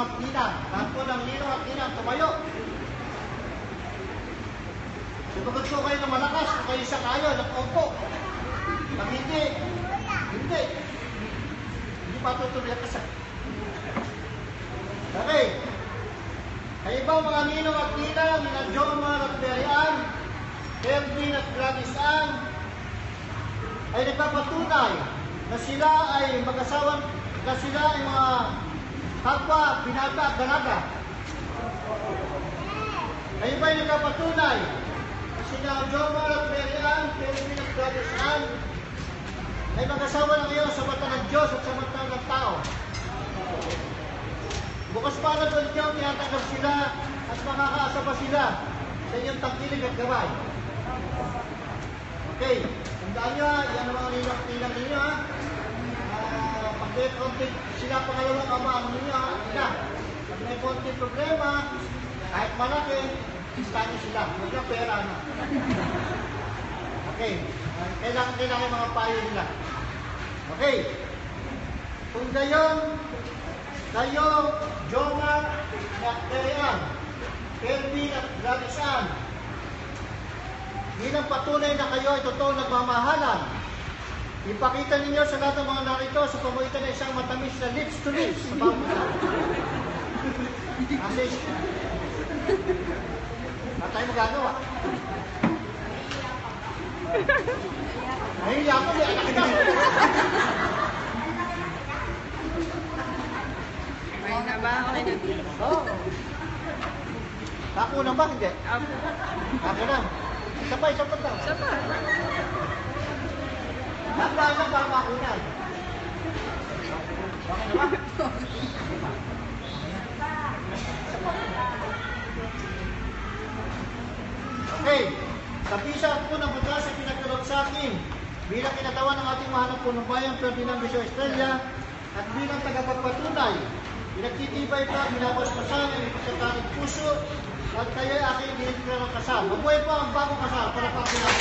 ninong at ninang. Lahat po ng ninong at ninang tumayo. Sumagot po kayo ng malakas kung kayo sa kayo, nag-opo. Pag hindi, hindi. Hindi patutuloy ang kasal. Okay. Kayo ba mga ninong at ninang, nina Jomar at Berian, Kelvin at Gladys Ann, ay nagpapatunay na sila ay mag-asawan, na sila ay mga kapwa, binata at dalaga. Kayo ba ay nagpapatunay na sila Jomar at Berian, Kelvin at Gladys Ann, ay mag-asawa na ngayon sa mata ng Diyos at sa mata ng tao? Bukas pa na doon niyo, tinatanggap sila at makakaasa pa sila sa inyong tangkilig at gabay. Okay, tandaan nyo ha, yan ang mga ninang ninyo ha. Pag may konti sila pangalawang ama ang ninyo ha, ina. Pag may konti problema, kahit malaki, istahin sila. Huwag yung pera na. Okay, kailangan yung mga payo nila. Okay, kung gayon, kayo, Jomar at Berian, Kelvin at Gladys Ann, bilang patunay na kayo ay totoo nagmamahalan, ipakita ninyo sa lahat ng mga narito sa pamagitan ng isang matamis na lips to lips sa bawat isa. Kasi, na tayo magagawa. Ay, ako, may anak na. May na ba? Okay na. Oo. Ako na ba? Hindi. Ako na. Isa pa lang. Isa pa. Hanggang na ba ako na? Okay na ba? Okay. Kapisa po ng butas ay pinagkalot sa akin bilang kinatawan ng ating mahal ng punong bayan Ferdinand Viso Estrella at bilang tagapagpatunay. Pinagtitibay pa, binabasbasan, sa tanig puso, at kayo ay aking binigyan ng kasal. Mabuhay po ang bagong kasal para pagkinawa.